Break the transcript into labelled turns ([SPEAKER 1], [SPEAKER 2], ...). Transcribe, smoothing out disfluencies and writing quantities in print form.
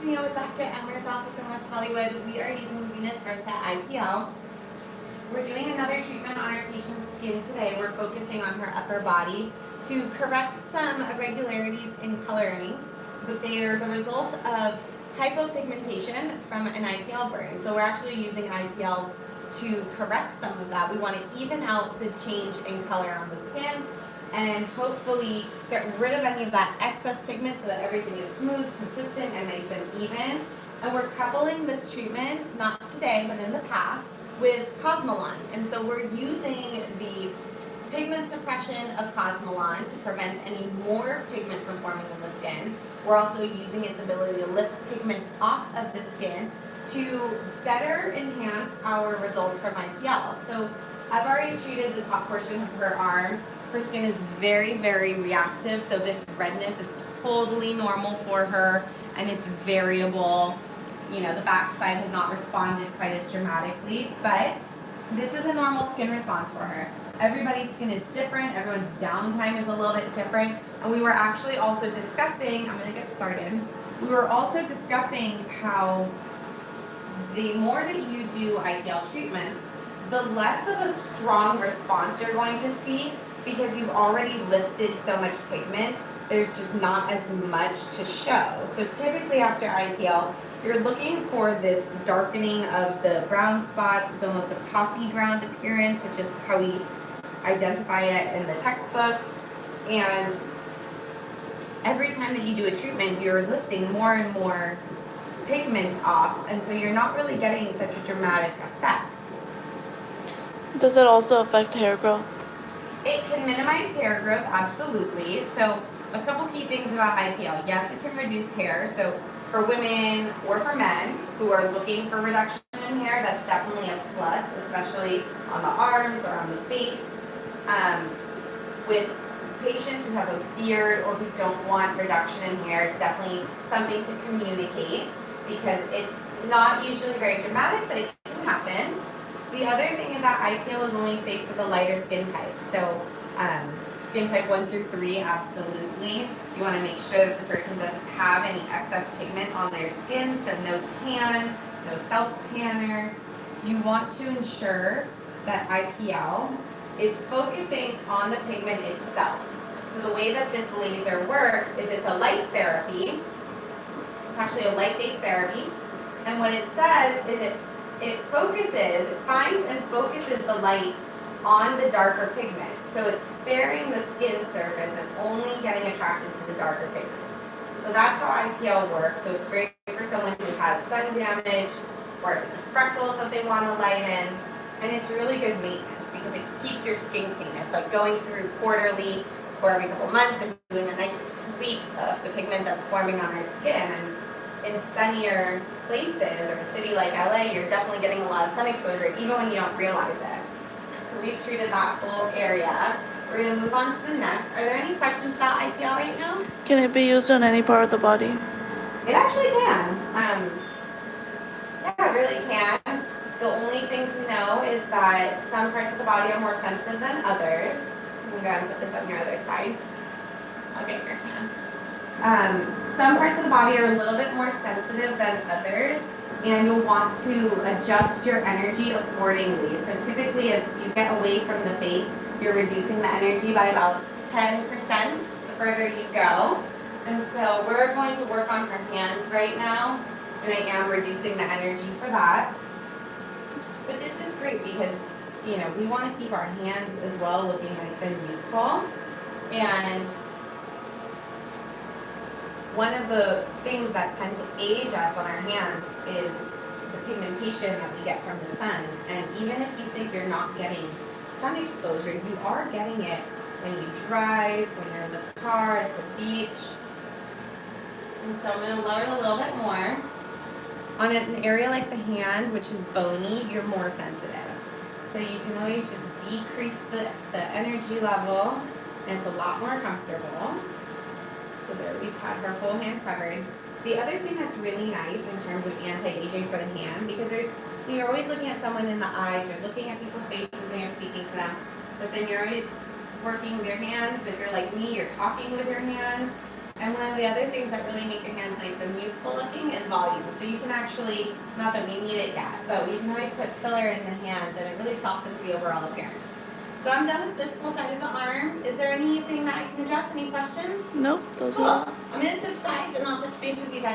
[SPEAKER 1] Studio with Dr. Emer's office in West Hollywood. We are using Venus Versa IPL. We're doing another treatment on our patient's skin today. We're focusing on her upper body to correct some irregularities in coloring, but they are the result of hypopigmentation from an IPL burn. So we're actually using IPL to correct some of that. We want to even out the change in color on the skin and hopefully get rid of any of that excess pigment so that everything is smooth, consistent, and nice and even. And we're coupling this treatment, not today, but in the past, with Cosmetic. And so we're using the pigment suppression of Cosmetic to prevent any more pigment from forming in the skin. We're also using its ability to lift pigment off of the skin to better enhance our results from IPL. So I've already treated the top portion of her arm. Her skin is very, very reactive, so this redness is totally normal for her, and it's variable. You know, the backside has not responded quite as dramatically, but this is a normal skin response for her. Everybody's skin is different, everyone's downtime is a little bit different, and we were actually also discussing, I'm gonna get started, we were also discussing how the more that you do IPL treatments, the less of a strong response you're going to see because you've already lifted so much pigment. There's just not as much to show. So typically after IPL, you're looking for this darkening of the brown spots. It's almost a coffee ground appearance, which is how we identify it in the textbooks. And every time that you do a treatment, you're lifting more and more pigment off, and so you're not really getting such a dramatic effect.
[SPEAKER 2] Does it also affect hair growth?
[SPEAKER 1] It can minimize hair growth, absolutely. So a couple key things about IPL. Yes, it can reduce hair. So for women or for men who are looking for reduction in hair, that's definitely a plus, especially on the arms or on the face. With patients who have a beard or who don't want reduction in hair, it's definitely something to communicate because it's not usually very dramatic, but it can happen. The other thing is that IPL is only safe for the lighter skin types. So skin type 1 through 3, absolutely. You want to make sure that the person doesn't have any excess pigment on their skin, so no tan, no self-tanner. You want to ensure that IPL is focusing on the pigment itself. So the way that this laser works is it's a light therapy. It's actually a light-based therapy. And what it does is it finds and focuses the light on the darker pigment. So it's sparing the skin surface and only getting attracted to the darker pigment. So that's how IPL works. So it's great for someone who has sun damage or freckles that they want to lighten. And it's really good maintenance because it keeps your skin clean. It's like going through quarterly or every couple months and doing a nice sweep of the pigment that's forming on our skin. And in sunnier places or a city like LA, you're definitely getting a lot of sun exposure even when you don't realize it. So we've treated that whole area. We're going to move on to the next. Are there any questions about IPL right now?
[SPEAKER 2] Can it be used on any part of the body?
[SPEAKER 1] It actually can. Yeah, it really can. The only thing to know is that some parts of the body are more sensitive than others. I'm going to go ahead and put this on your other side. I'll get your hand. Some parts of the body are a little bit more sensitive than others, and you'll want to adjust your energy accordingly. So typically as you get away from the face, you're reducing the energy by about 10% the further you go. And so we're going to work on her hands right now, and I am reducing the energy for that. But this is great because, you know, we want to keep our hands as well looking nice and youthful. And one of the things that tend to age us on our hands is the pigmentation that we get from the sun. And even if you think you're not getting sun exposure, you are getting it when you drive, when you're in the car, at the beach. And so I'm going to lower it a little bit more. On an area like the hand, which is bony, you're more sensitive. So you can always just decrease the energy level, and it's a lot more comfortable. So there we've had her whole hand covered. The other thing that's really nice in terms of anti-aging for the hand, because you're always looking at someone in the eyes, you're looking at people's faces when you're speaking to them, but then you're always working with your hands. If you're like me, you're talking with your hands. And one of the other things that really make your hands nice and youthful looking is volume. So you can actually, not that we need it yet, but we can always put filler in the hands and it really softens the overall appearance. So I'm done with this whole side of the arm. Is there anything that I can address? Any questions?
[SPEAKER 2] Nope, those
[SPEAKER 1] Cool.
[SPEAKER 2] are all.
[SPEAKER 1] I'm going to switch sides and I'll touch base with you guys.